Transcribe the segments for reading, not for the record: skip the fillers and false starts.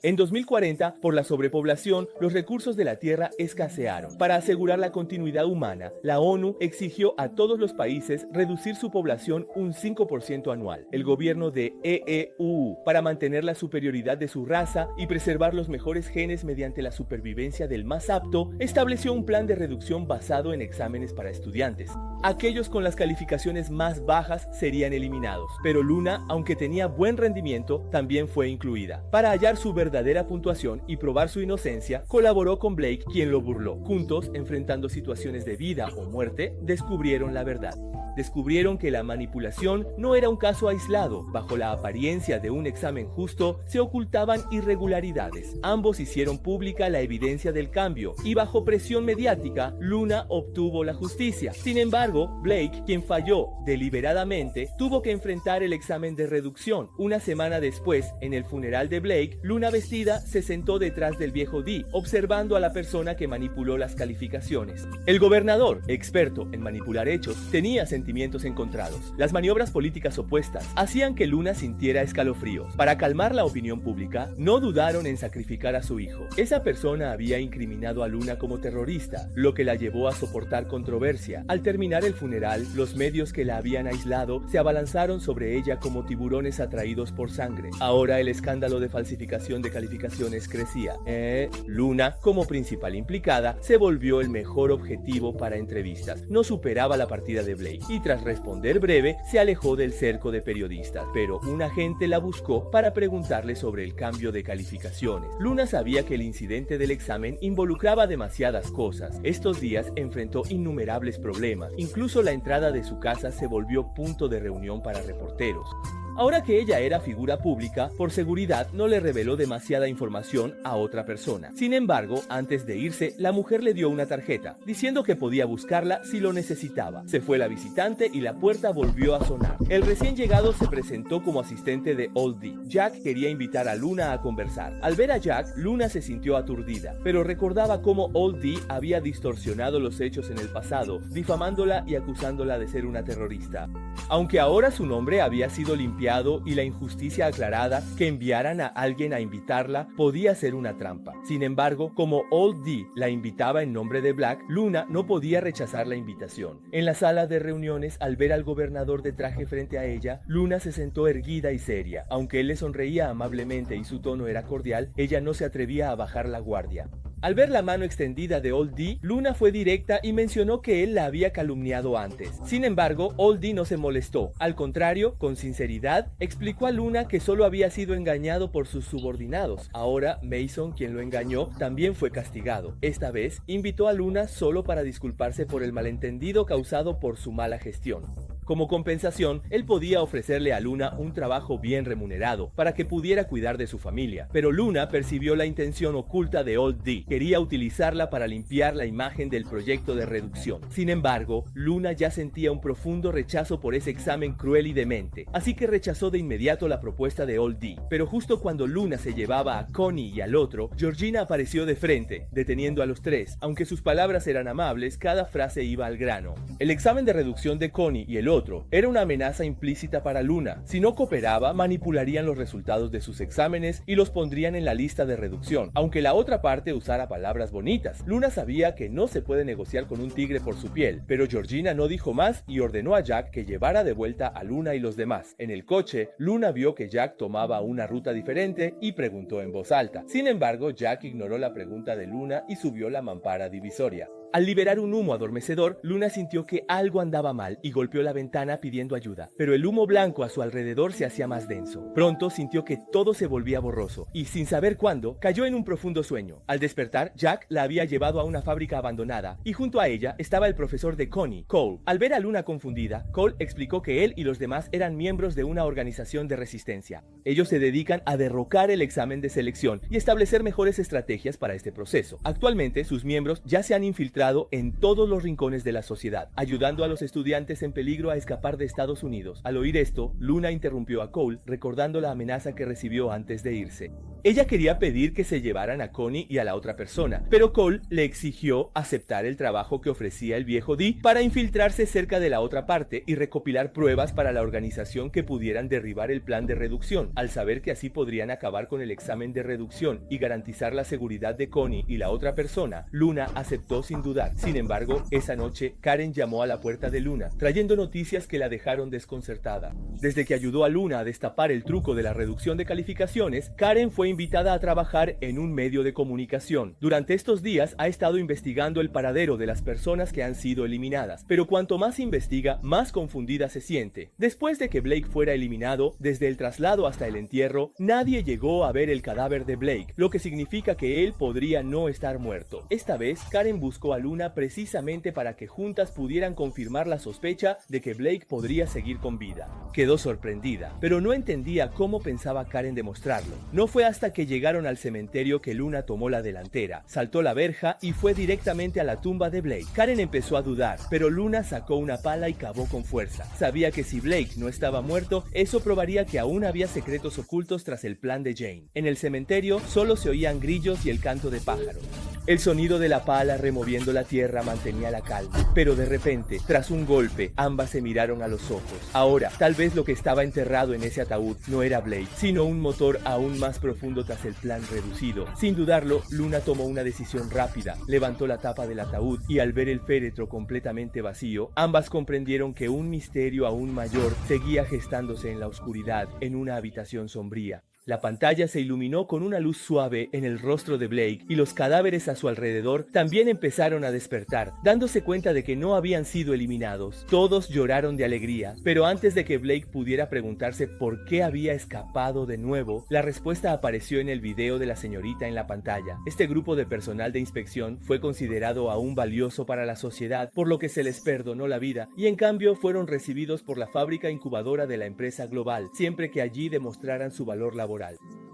En 2040, por la sobrepoblación, los recursos de la Tierra escasearon. Para asegurar la continuidad humana, la ONU exigió a todos los países reducir su población un 5% anual. El gobierno de EEUU, para mantener la superioridad de su raza y preservar los mejores genes mediante la supervivencia del más apto, estableció un plan de reducción basado en exámenes para estudiantes. Aquellos con las calificaciones más bajas serían eliminados, pero Luna, aunque tenía buen rendimiento, también fue incluida. Para hallar su verdadera puntuación y probar su inocencia, colaboró con Blake, quien lo burló. Juntos, enfrentando situaciones de vida o muerte, descubrieron la verdad. Descubrieron que la manipulación no era un caso aislado. Bajo la apariencia de un examen justo, se ocultaban irregularidades. Ambos hicieron pública la evidencia del cambio y bajo presión mediática, Luna obtuvo la justicia. Sin embargo, Blake, quien falló deliberadamente, tuvo que enfrentar el examen de reducción. Una semana después, en el funeral de Blake, Luna vestida se sentó detrás del viejo Dee, observando a la persona que manipuló las calificaciones. El gobernador, experto en manipular hechos, tenía sentimientos encontrados. Las maniobras políticas opuestas hacían que Luna sintiera escalofríos. Para calmar la opinión pública, no dudaron en sacrificar a su hijo. Esa persona había incriminado a Luna como terrorista, lo que la llevó a soportar controversia. Al terminar el funeral, los medios que la habían aislado se abalanzaron sobre ella como tiburones atraídos por sangre. Ahora el escándalo de falsificación de calificaciones crecía. Luna, como principal implicada, se volvió el mejor objetivo para entrevistas. No superaba la partida de Blake y tras responder breve, se alejó del cerco de periodistas, pero un agente la buscó para preguntarle sobre el cambio de calificaciones. Luna sabía que el incidente del examen involucraba demasiadas cosas. Estos días enfrentó innumerables problemas, incluso la entrada de su casa se volvió punto de reunión para reporteros. Ahora que ella era figura pública, por seguridad no le reveló demasiada información a otra persona. Sin embargo, antes de irse, la mujer le dio una tarjeta, diciendo que podía buscarla si lo necesitaba. Se fue la visitante y la puerta volvió a sonar. El recién llegado se presentó como asistente de Old Dee. Jack quería invitar a Luna a conversar. Al ver a Jack, Luna se sintió aturdida, pero recordaba cómo Old Dee había distorsionado los hechos en el pasado, difamándola y acusándola de ser una terrorista. Aunque ahora su nombre había sido limpiado y la injusticia aclarada, que enviaran a alguien a invitarla podía ser una trampa. Sin embargo, como Old Dee la invitaba en nombre de Black, Luna no podía rechazar la invitación. En la sala de reuniones, al ver al gobernador de traje frente a ella, Luna se sentó erguida y seria. Aunque él le sonreía amablemente y su tono era cordial, ella no se atrevía a bajar la guardia. Al ver la mano extendida de Old Dee, Luna fue directa y mencionó que él la había calumniado antes. Sin embargo, Old Dee no se molestó. Al contrario, con sinceridad, explicó a Luna que solo había sido engañado por sus subordinados. Ahora, Mason, quien lo engañó, también fue castigado. Esta vez, invitó a Luna solo para disculparse por el malentendido causado por su mala gestión. Como compensación, él podía ofrecerle a Luna un trabajo bien remunerado para que pudiera cuidar de su familia, pero Luna percibió la intención oculta de Old Dee. Quería utilizarla para limpiar la imagen del proyecto de reducción. Sin embargo, Luna ya sentía un profundo rechazo por ese examen cruel y demente, así que rechazó de inmediato la propuesta de Old Dee. Pero justo cuando Luna se llevaba a Connie y al otro, Georgina apareció de frente, deteniendo a los tres. Aunque sus palabras eran amables, cada frase iba al grano. El examen de reducción de Connie y el otro era una amenaza implícita para Luna. Si no cooperaba, manipularían los resultados de sus exámenes y los pondrían en la lista de reducción, aunque la otra parte usara palabras bonitas. Luna sabía que no se puede negociar con un tigre por su piel, pero Georgina no dijo más y ordenó a Jack que llevara de vuelta a Luna y los demás. En el coche, Luna vio que Jack tomaba una ruta diferente y preguntó en voz alta. Sin embargo, Jack ignoró la pregunta de Luna y subió la mampara divisoria. Al liberar un humo adormecedor, Luna sintió que algo andaba mal y golpeó la ventana pidiendo ayuda, pero el humo blanco a su alrededor se hacía más denso. Pronto sintió que todo se volvía borroso y, sin saber cuándo, cayó en un profundo sueño. Al despertar, Jack la había llevado a una fábrica abandonada y junto a ella estaba el profesor de Connie, Cole. Al ver a Luna confundida, Cole explicó que él y los demás eran miembros de una organización de resistencia. Ellos se dedican a derrocar el examen de selección y establecer mejores estrategias para este proceso. Actualmente, sus miembros ya se han infiltrado divulgado en todos los rincones de la sociedad, ayudando a los estudiantes en peligro a escapar de Estados Unidos. Al oír esto, Luna interrumpió a Cole, recordando la amenaza que recibió antes de irse. Ella quería pedir que se llevaran a Connie y a la otra persona, pero Cole le exigió aceptar el trabajo que ofrecía el viejo Dee para infiltrarse cerca de la otra parte y recopilar pruebas para la organización que pudieran derribar el plan de reducción. Al saber que así podrían acabar con el examen de reducción y garantizar la seguridad de Connie y la otra persona, Luna aceptó sin dudar. Sin embargo, esa noche, Karen llamó a la puerta de Luna, trayendo noticias que la dejaron desconcertada. Desde que ayudó a Luna a destapar el truco de la reducción de calificaciones, Karen fue invitada a trabajar en un medio de comunicación. Durante estos días ha estado investigando el paradero de las personas que han sido eliminadas, pero cuanto más investiga, más confundida se siente. Después de que Blake fuera eliminado, desde el traslado hasta el entierro, nadie llegó a ver el cadáver de Blake, lo que significa que él podría no estar muerto. Esta vez, Karen buscó a Luna precisamente para que juntas pudieran confirmar la sospecha de que Blake podría seguir con vida. Quedó sorprendida, pero no entendía cómo pensaba Karen demostrarlo. No fue hasta que llegaron al cementerio que Luna tomó la delantera, saltó la verja y fue directamente a la tumba de Blake. Karen empezó a dudar, pero Luna sacó una pala y cavó con fuerza. Sabía que si Blake no estaba muerto, eso probaría que aún había secretos ocultos tras el plan de Jane. En el cementerio solo se oían grillos y el canto de pájaros. El sonido de la pala removiendo la tierra mantenía la calma, pero de repente, tras un golpe, ambas se miraron a los ojos. Ahora, tal vez lo que estaba enterrado en ese ataúd no era Blake, sino un motor aún más profundo tras el plan reducido. Sin dudarlo, Luna tomó una decisión rápida, levantó la tapa del ataúd y al ver el féretro completamente vacío, ambas comprendieron que un misterio aún mayor seguía gestándose en la oscuridad, en una habitación sombría. La pantalla se iluminó con una luz suave en el rostro de Blake y los cadáveres a su alrededor también empezaron a despertar, dándose cuenta de que no habían sido eliminados. Todos lloraron de alegría, pero antes de que Blake pudiera preguntarse por qué había escapado de nuevo, la respuesta apareció en el video de la señorita en la pantalla. Este grupo de personal de inspección fue considerado aún valioso para la sociedad, por lo que se les perdonó la vida y en cambio fueron recibidos por la fábrica incubadora de la empresa global, siempre que allí demostraran su valor laboral.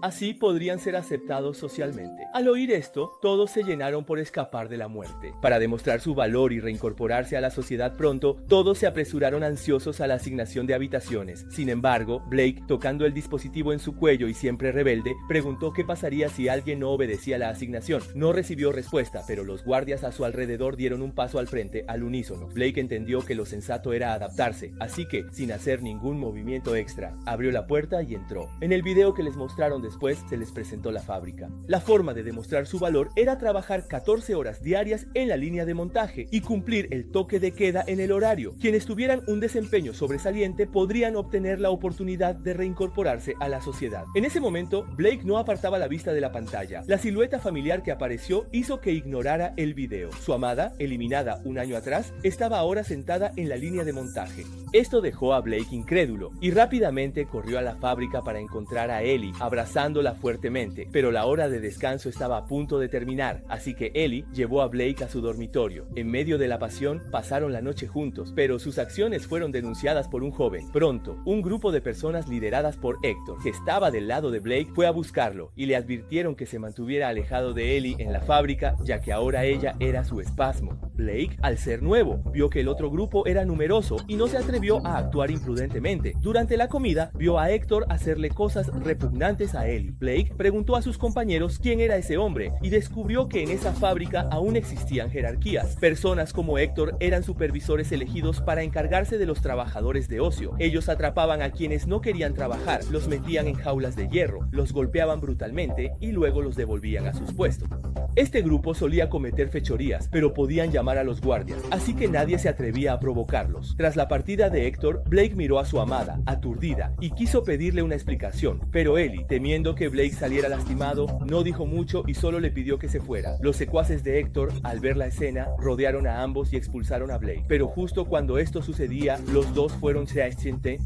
Así podrían ser aceptados socialmente. Al oír esto, todos se llenaron por escapar de la muerte. Para demostrar su valor y reincorporarse a la sociedad pronto, todos se apresuraron ansiosos a la asignación de habitaciones. Sin embargo, Blake, tocando el dispositivo en su cuello y siempre rebelde, preguntó qué pasaría si alguien no obedecía la asignación. No recibió respuesta, pero los guardias a su alrededor dieron un paso al frente al unísono. Blake entendió que lo sensato era adaptarse, así que, sin hacer ningún movimiento extra, abrió la puerta y entró. En el video que les mostraron después, se les presentó la fábrica. La forma de demostrar su valor era trabajar 14 horas diarias en la línea de montaje y cumplir el toque de queda en el horario. Quienes tuvieran un desempeño sobresaliente podrían obtener la oportunidad de reincorporarse a la sociedad. En ese momento, Blake no apartaba la vista de la pantalla. La silueta familiar que apareció hizo que ignorara el video. Su amada, eliminada un año atrás, estaba ahora sentada en la línea de montaje. Esto dejó a Blake incrédulo y rápidamente corrió a la fábrica para encontrar a Ellie, abrazándola fuertemente, pero la hora de descanso estaba a punto de terminar, así que Ellie llevó a Blake a su dormitorio. En medio de la pasión, pasaron la noche juntos, pero sus acciones fueron denunciadas por un joven. Pronto, un grupo de personas lideradas por Héctor, que estaba del lado de Blake, fue a buscarlo y le advirtieron que se mantuviera alejado de Ellie en la fábrica, ya que ahora ella era su espasmo. Blake, al ser nuevo, vio que el otro grupo era numeroso y no se atrevió a actuar imprudentemente. Durante la comida, vio a Héctor hacerle cosas repugnantes a Ellie. Blake preguntó a sus compañeros quién era ese hombre y descubrió que en esa fábrica aún existían jerarquías. Personas como Héctor eran supervisores elegidos para encargarse de los trabajadores de ocio. Ellos atrapaban a quienes no querían trabajar, los metían en jaulas de hierro, los golpeaban brutalmente y luego los devolvían a sus puestos. Este grupo solía cometer fechorías, pero podían llamar a los guardias, así que nadie se atrevía a provocarlos. Tras la partida de Héctor, Blake miró a su amada, aturdida, y quiso pedirle una explicación, pero Ellie, temiendo que Blake saliera lastimado, no dijo mucho y solo le pidió que se fuera. Los secuaces de Héctor, al ver la escena, rodearon a ambos y expulsaron a Blake, pero justo cuando esto sucedía, los dos fueron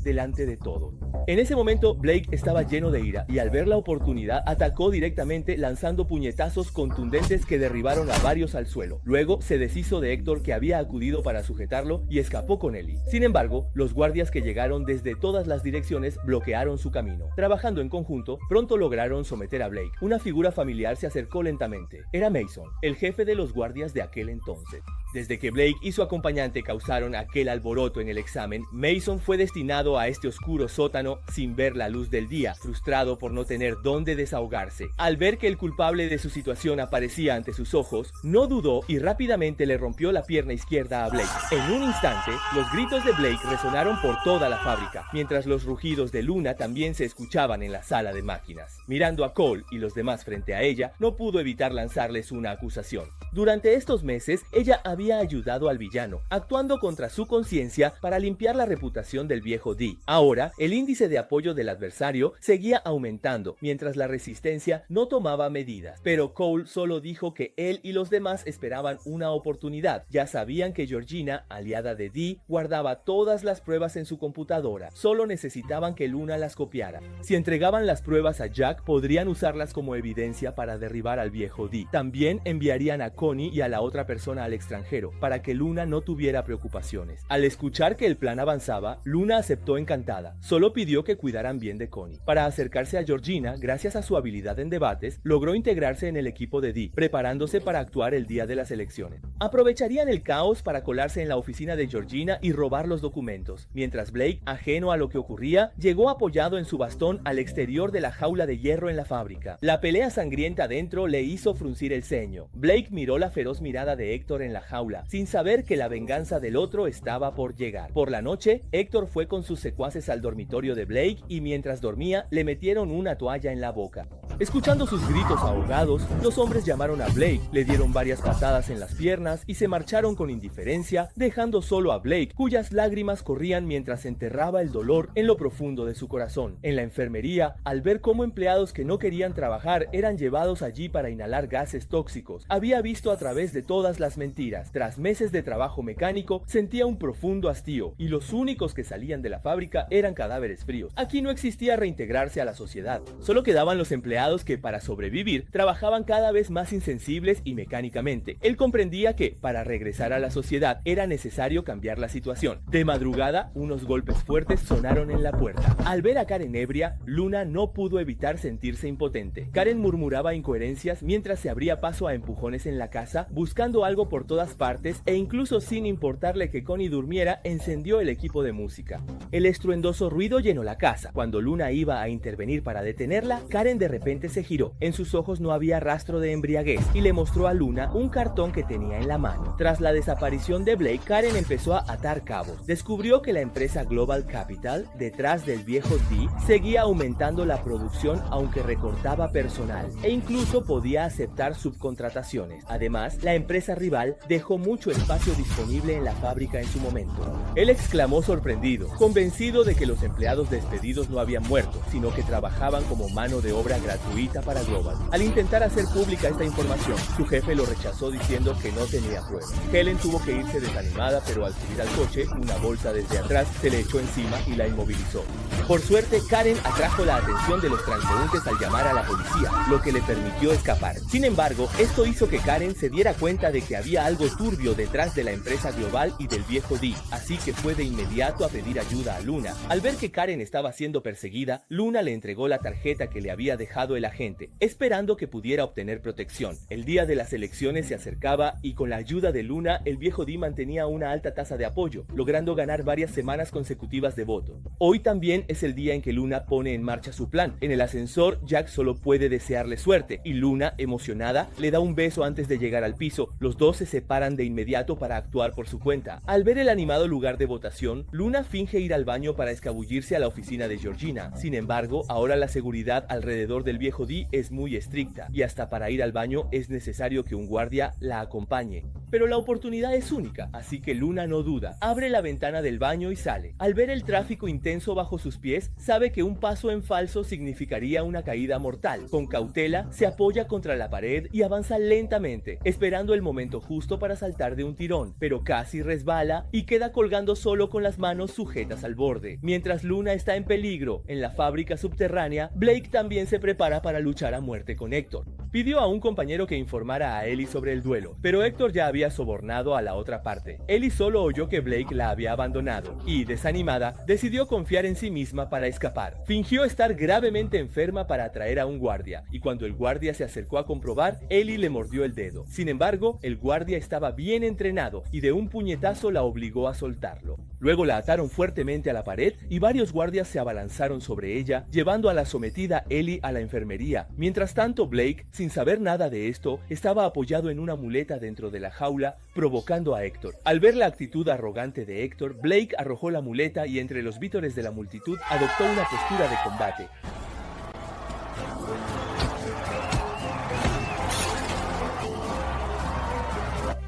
delante de todo. En ese momento, Blake estaba lleno de ira y al ver la oportunidad atacó directamente lanzando puñetazos contundentes contundentes que derribaron a varios al suelo. Luego se deshizo de Héctor, que había acudido para sujetarlo, y escapó con Ellie. Sin embargo, los guardias que llegaron desde todas las direcciones bloquearon su camino. Trabajando en conjunto, pronto lograron someter a Blake. Una figura familiar se acercó lentamente. Era Mason, el jefe de los guardias de aquel entonces. Desde que Blake y su acompañante causaron aquel alboroto en el examen, Mason fue destinado a este oscuro sótano sin ver la luz del día, frustrado por no tener dónde desahogarse. Al ver que el culpable de su situación aparecía ante sus ojos, no dudó y rápidamente le rompió la pierna izquierda a Blake. En un instante, los gritos de Blake resonaron por toda la fábrica, mientras los rugidos de Luna también se escuchaban en la sala de máquinas. Mirando a Cole y los demás frente a ella, no pudo evitar lanzarles una acusación. Durante estos meses, ella había ayudado al villano, actuando contra su conciencia para limpiar la reputación del viejo Dee. Ahora, el índice de apoyo del adversario seguía aumentando, mientras la resistencia no tomaba medidas. Pero Cole solo dijo que él y los demás esperaban una oportunidad. Ya sabían que Georgina, aliada de Dee, guardaba todas las pruebas en su computadora. Solo necesitaban que Luna las copiara. Si entregaban las pruebas a Jack, podrían usarlas como evidencia para derribar al viejo Dee. También enviarían a Connie y a la otra persona al extranjero, para que Luna no tuviera preocupaciones. Al escuchar que el plan avanzaba, Luna aceptó encantada. Solo pidió que cuidaran bien de Connie. Para acercarse a Georgina, gracias a su habilidad en debates, logró integrarse en el equipo de Dee, preparándose para actuar el día de las elecciones. Aprovecharían el caos para colarse en la oficina de Georgina y robar los documentos, mientras Blake, ajeno a lo que ocurría, llegó apoyado en su bastón al exterior de la jaula de hierro en la fábrica. La pelea sangrienta dentro le hizo fruncir el ceño. Blake miró la feroz mirada de Héctor en la jaula, sin saber que la venganza del otro estaba por llegar. Por la noche, Héctor fue con sus secuaces al dormitorio de Blake y mientras dormía, le metieron una toalla en la boca. Escuchando sus gritos ahogados, los hombres llamaron a Blake, le dieron varias patadas en las piernas y se marcharon con indiferencia, dejando solo a Blake, cuyas lágrimas corrían mientras enterraba el dolor en lo profundo de su corazón. En la enfermería, al ver cómo empleados que no querían trabajar eran llevados allí para inhalar gases tóxicos, había visto a través de todas las mentiras. Tras meses de trabajo mecánico, sentía un profundo hastío, y los únicos que salían de la fábrica eran cadáveres fríos. Aquí no existía reintegrarse a la sociedad, solo quedaban los empleados que para sobrevivir trabajaban cada vez más insensibles y mecánicamente. Él comprendía que, para regresar a la sociedad, era necesario cambiar la situación. De madrugada, unos golpes fuertes sonaron en la puerta. Al ver a Karen ebria, Luna no pudo evitar sentirse impotente. Karen murmuraba incoherencias mientras se abría paso a empujones en la casa, buscando algo por todas partes e incluso sin importarle que Connie durmiera, encendió el equipo de música. El estruendoso ruido llenó la casa. Cuando Luna iba a intervenir para detenerla, Karen de repente se giró. En sus ojos no había rastro de embriaguez y le mostró a Luna un cartón que tenía en la mano. Tras la desaparición de Blake, Karen empezó a atar cabos. Descubrió que la empresa Global Capital, detrás del viejo Dee, seguía aumentando la producción aunque recortaba personal e incluso podía aceptar subcontrataciones. Además, la empresa rival dejó mucho espacio disponible en la fábrica en su momento. Él exclamó sorprendido, convencido de que los empleados despedidos no habían muerto, sino que trabajaban como mano de obra gratuita para Global. Al intentar hacer pública esta información, su jefe lo rechazó diciendo que no tenía pruebas. Helen tuvo que irse desanimada, pero al subir al coche, una bolsa desde atrás se le echó encima y la inmovilizó. Por suerte, Karen atrajo la atención de los transeúntes al llamar a la policía, lo que le permitió escapar. Sin embargo, esto hizo que Karen se diera cuenta de que había algo turbio detrás de la empresa Global y del viejo Dee, así que fue de inmediato a pedir ayuda a Luna. Al ver que Karen estaba siendo perseguida, Luna le entregó la tarjeta que le había dejado el agente, esperando que pudiera obtener protección. El día de las elecciones se acercaba y con la ayuda de Luna, el viejo Dee mantenía una alta tasa de apoyo, logrando ganar varias semanas consecutivas de voto. Hoy también es el día en que Luna pone en marcha su plan. En el ascensor, Jack solo puede desearle suerte, y Luna, emocionada, le da un beso antes de llegar al piso. Los dos se separan de inmediato para actuar por su cuenta. Al ver el animado lugar de votación, Luna finge ir al baño para escabullirse a la oficina de Georgina. Sin embargo, ahora la seguridad alrededor del viejo Dee es muy estricta, y hasta para ir al baño es necesario que un guardia la acompañe. Pero la oportunidad es única, así que Luna no duda. Abre la ventana del baño y sale. Al ver el tráfico intenso bajo sus pies, sabe que un paso en falso significaría una caída mortal. Con cautela, se apoya contra la pared y avanza lentamente, esperando el momento justo para saltar de un tirón, pero casi resbala y queda colgando solo con las manos sujetas al borde. Mientras Luna está en peligro en la fábrica subterránea, Blake también se prepara para luchar a muerte con Héctor. Pidió a un compañero que informara a Ellie sobre el duelo, pero Héctor ya había sobornado a la otra parte. Ellie solo oyó que Blake la había abandonado y, desanimada, decidió confiar en sí misma para escapar. Fingió estar gravemente enferma para atraer a un guardia, y cuando el guardia se acercó a comprobar, Ellie le mordió el dedo. Sin embargo, el guardia estaba bien entrenado y de un puñetazo la obligó a soltarlo. Luego la ataron fuertemente a la pared y varios guardias se abalanzaron sobre ella, llevando a la sometida Ellie a la enfermería. Mientras tanto, Blake, sin saber nada de esto, estaba apoyado en una muleta dentro de la jaula, provocando a Héctor. Al ver la actitud arrogante de Héctor, Blake arrojó la muleta y entre los vítores de la multitud adoptó una postura de combate.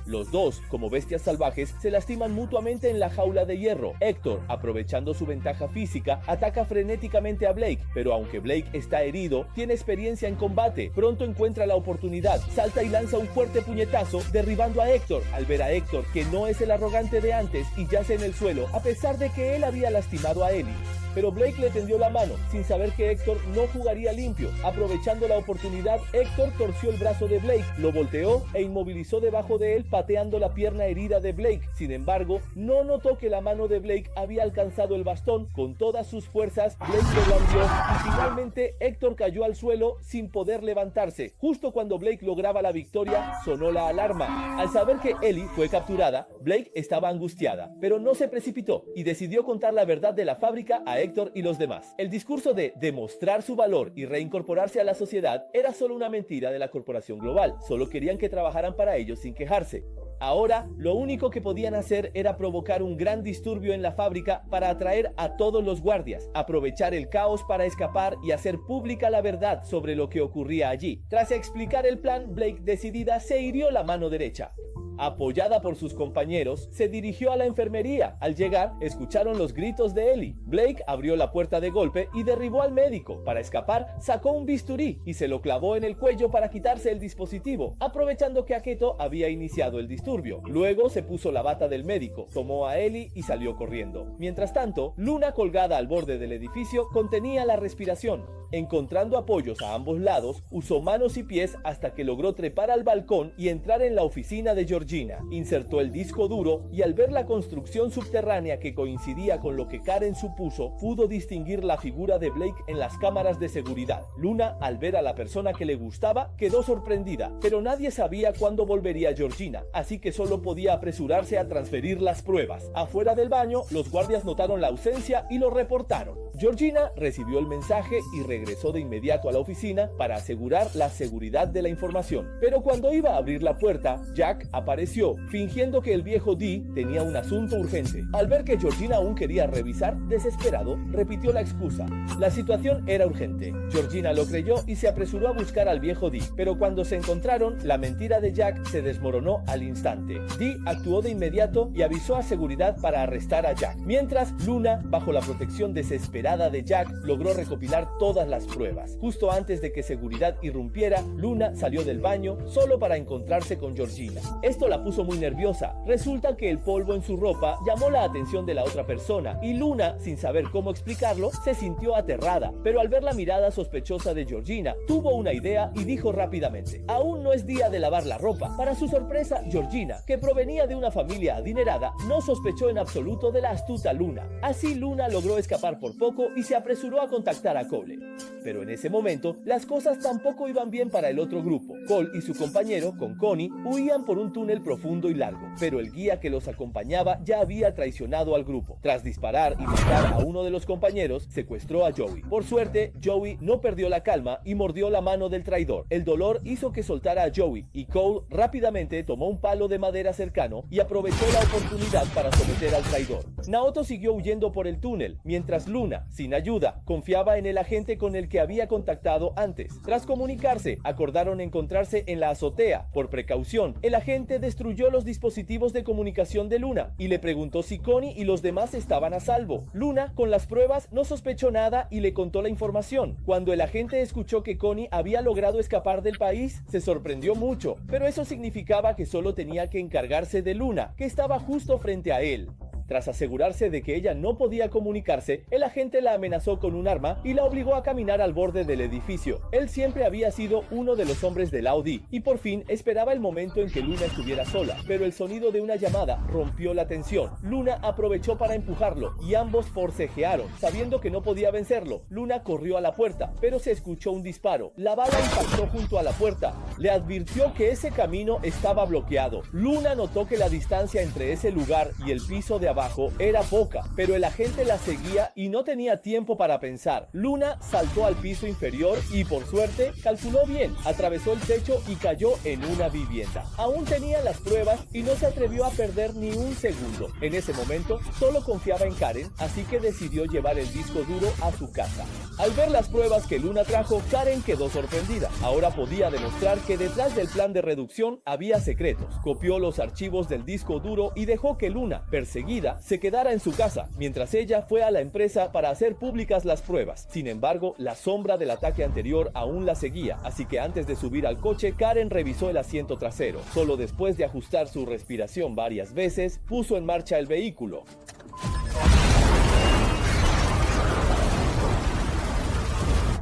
Los dos, como bestias salvajes, se lastiman mutuamente en la jaula de hierro. Héctor, aprovechando su ventaja física, ataca frenéticamente a Blake, pero aunque Blake está herido, tiene experiencia en combate. Pronto encuentra la oportunidad, salta y lanza un fuerte puñetazo, derribando a Héctor. Al ver a Héctor, que no es el arrogante de antes y yace en el suelo, a pesar de que él había lastimado a Ellie. Pero Blake le tendió la mano, sin saber que Héctor no jugaría limpio. Aprovechando la oportunidad, Héctor torció el brazo de Blake, lo volteó e inmovilizó debajo de él, pateando la pierna herida de Blake. Sin embargo, no notó que la mano de Blake había alcanzado el bastón. Con todas sus fuerzas, Blake lo blandió y finalmente Héctor cayó al suelo sin poder levantarse. Justo cuando Blake lograba la victoria, sonó la alarma. Al saber que Ellie fue capturada, Blake estaba angustiada, pero no se precipitó y decidió contar la verdad de la fábrica a Héctor y los demás. El discurso de demostrar su valor y reincorporarse a la sociedad era solo una mentira de la corporación global. Solo querían que trabajaran para ellos sin quejarse. Ahora, lo único que podían hacer era provocar un gran disturbio en la fábrica para atraer a todos los guardias, aprovechar el caos para escapar y hacer pública la verdad sobre lo que ocurría allí. Tras explicar el plan, Blake, decidida, se hirió la mano derecha. Apoyada por sus compañeros, se dirigió a la enfermería. Al llegar, escucharon los gritos de Ellie. Blake abrió la puerta de golpe y derribó al médico. Para escapar, sacó un bisturí y se lo clavó en el cuello para quitarse el dispositivo, aprovechando que Aketo había iniciado el disturbio. Luego se puso la bata del médico, tomó a Ellie y salió corriendo. Mientras tanto, Luna, colgada al borde del edificio, contenía la respiración. Encontrando apoyos a ambos lados, usó manos y pies hasta que logró trepar al balcón y entrar en la oficina de Georgina. Insertó el disco duro y al ver la construcción subterránea que coincidía con lo que Karen supuso, pudo distinguir la figura de Blake en las cámaras de seguridad. Luna, al ver a la persona que le gustaba, quedó sorprendida, pero nadie sabía cuándo volvería Georgina, así que solo podía apresurarse a transferir las pruebas. Afuera del baño, los guardias notaron la ausencia y lo reportaron. Georgina recibió el mensaje y regresó de inmediato a la oficina para asegurar la seguridad de la información. Pero cuando iba a abrir la puerta, Jack apareció, fingiendo que el viejo Dee tenía un asunto urgente. Al ver que Georgina aún quería revisar, desesperado, repitió la excusa. La situación era urgente. Georgina lo creyó y se apresuró a buscar al viejo Dee, pero cuando se encontraron, la mentira de Jack se desmoronó al instante. Dee actuó de inmediato y avisó a seguridad para arrestar a Jack. Mientras, Luna, bajo la protección desesperada de Jack, logró recopilar todas las pruebas. Justo antes de que seguridad irrumpiera, Luna salió del baño solo para encontrarse con Georgina. Esto la puso muy nerviosa. Resulta que el polvo en su ropa llamó la atención de la otra persona y Luna, sin saber cómo explicarlo, se sintió aterrada. Pero al ver la mirada sospechosa de Georgina, tuvo una idea y dijo rápidamente: aún no es día de lavar la ropa. Para su sorpresa, Georgina, que provenía de una familia adinerada, no sospechó en absoluto de la astuta Luna. Así Luna logró escapar por poco y se apresuró a contactar a Cole. Pero en ese momento, las cosas tampoco iban bien para el otro grupo. Cole y su compañero, con Connie, huían por un túnel profundo y largo, pero el guía que los acompañaba ya había traicionado al grupo. Tras disparar y matar a uno de los compañeros, secuestró a Joey. Por suerte, Joey no perdió la calma y mordió la mano del traidor. El dolor hizo que soltara a Joey y Cole rápidamente tomó un palo de madera cercano y aprovechó la oportunidad para someter al traidor. Naoto siguió huyendo por el túnel, mientras Luna, sin ayuda, confiaba en el agente con el que había contactado antes. Tras comunicarse, acordaron encontrarse en la azotea. Por precaución, el agente destruyó los dispositivos de comunicación de Luna y le preguntó si Connie y los demás estaban a salvo. Luna, con las pruebas, no sospechó nada y le contó la información. Cuando el agente escuchó que Connie había logrado escapar del país, se sorprendió mucho, pero eso significaba que solo tenía que encargarse de Luna, que estaba justo frente a él. Tras asegurarse de que ella no podía comunicarse, el agente la amenazó con un arma y la obligó a caminar al borde del edificio. Él siempre había sido uno de los hombres del Audi y por fin esperaba el momento en que Luna estuviera sola, pero el sonido de una llamada rompió la tensión. Luna aprovechó para empujarlo y ambos forcejearon. Sabiendo que no podía vencerlo, Luna corrió a la puerta, pero se escuchó un disparo. La bala impactó junto a la puerta. Le advirtió que ese camino estaba bloqueado. Luna notó que la distancia entre ese lugar y el piso de abajo era poca, pero el agente la seguía y no tenía tiempo para pensar. Luna saltó al piso inferior y por suerte calculó bien, atravesó el techo y cayó en una vivienda. Aún tenía las pruebas y no se atrevió a perder ni un segundo. En ese momento solo confiaba en Karen, así que decidió llevar el disco duro a su casa. Al ver las pruebas que Luna trajo, Karen quedó sorprendida. Ahora podía demostrar que detrás del plan de reducción había secretos. Copió los archivos del disco duro y dejó que Luna, perseguida, se quedara en su casa, mientras ella fue a la empresa para hacer públicas las pruebas. Sin embargo, la sombra del ataque anterior aún la seguía, así que antes de subir al coche, Karen revisó el asiento trasero. Solo después de ajustar su respiración varias veces, puso en marcha el vehículo.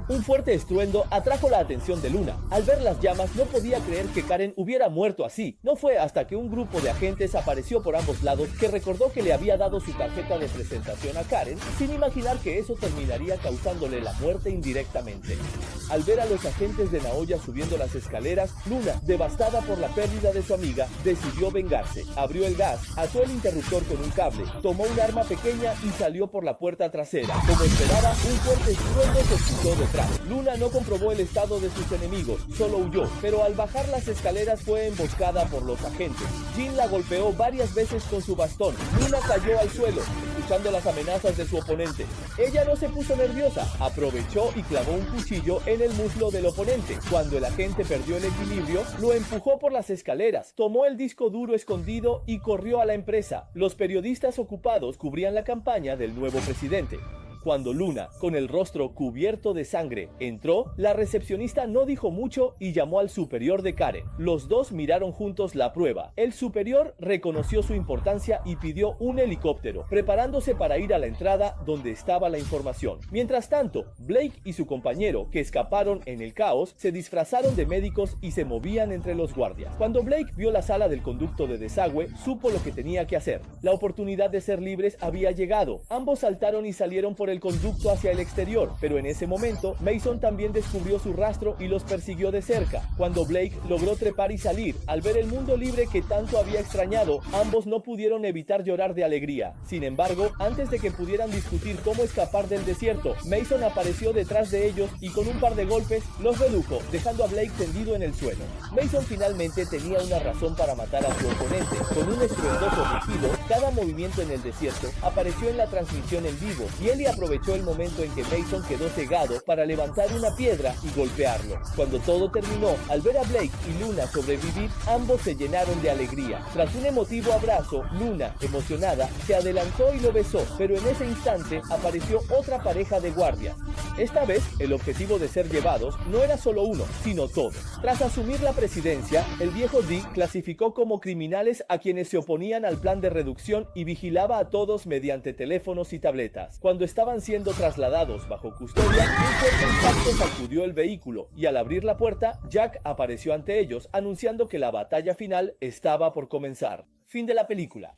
Un fuerte estruendo atrajo la atención de Luna. Al ver las llamas, no podía creer que Karen hubiera muerto así. No fue hasta que un grupo de agentes apareció por ambos lados que recordó que le había dado su tarjeta de presentación a Karen, sin imaginar que eso terminaría causándole la muerte indirectamente. Al ver a los agentes de Naoya subiendo las escaleras, Luna, devastada por la pérdida de su amiga, decidió vengarse. Abrió el gas, ató el interruptor con un cable, tomó un arma pequeña y salió por la puerta trasera. Como esperaba, un fuerte estruendo se escuchó detrás. Luna no comprobó el estado de sus enemigos, solo huyó, pero al bajar las escaleras fue emboscada por los agentes. Jin la golpeó varias veces con su bastón. Luna cayó al suelo, escuchando las amenazas de su oponente. Ella no se puso nerviosa, aprovechó y clavó un cuchillo en el muslo del oponente. Cuando el agente perdió el equilibrio, lo empujó por las escaleras, tomó el disco duro escondido y corrió a la empresa. Los periodistas ocupados cubrían la campaña del nuevo presidente. Cuando Luna, con el rostro cubierto de sangre, entró, la recepcionista no dijo mucho y llamó al superior de Karen. Los dos miraron juntos la prueba. El superior reconoció su importancia y pidió un helicóptero, preparándose para ir a la entrada donde estaba la información. Mientras tanto, Blake y su compañero, que escaparon en el caos, se disfrazaron de médicos y se movían entre los guardias. Cuando Blake vio la sala del conducto de desagüe, supo lo que tenía que hacer. La oportunidad de ser libres había llegado. Ambos saltaron y salieron por el conducto hacia el exterior, pero en ese momento Mason también descubrió su rastro y los persiguió de cerca. Cuando Blake logró trepar y salir, al ver el mundo libre que tanto había extrañado, ambos no pudieron evitar llorar de alegría. Sin embargo, antes de que pudieran discutir cómo escapar del desierto, Mason apareció detrás de ellos y con un par de golpes los redujo, dejando a Blake tendido en el suelo. Mason finalmente tenía una razón para matar a su oponente. Con un estruendoso rugido, cada movimiento en el desierto apareció en la transmisión en vivo y Ellie aprovechó el momento en que Mason quedó cegado para levantar una piedra y golpearlo. Cuando todo terminó, al ver a Blake y Luna sobrevivir, ambos se llenaron de alegría. Tras un emotivo abrazo, Luna, emocionada, se adelantó y lo besó, pero en ese instante apareció otra pareja de guardias. Esta vez, el objetivo de ser llevados no era solo uno, sino todos. Tras asumir la presidencia, el viejo Dick clasificó como criminales a quienes se oponían al plan de reducción y vigilaba a todos mediante teléfonos y tabletas. Cuando estaban siendo trasladados bajo custodia, un fuerte impacto sacudió el vehículo y al abrir la puerta, Jack apareció ante ellos anunciando que la batalla final estaba por comenzar. Fin de la película.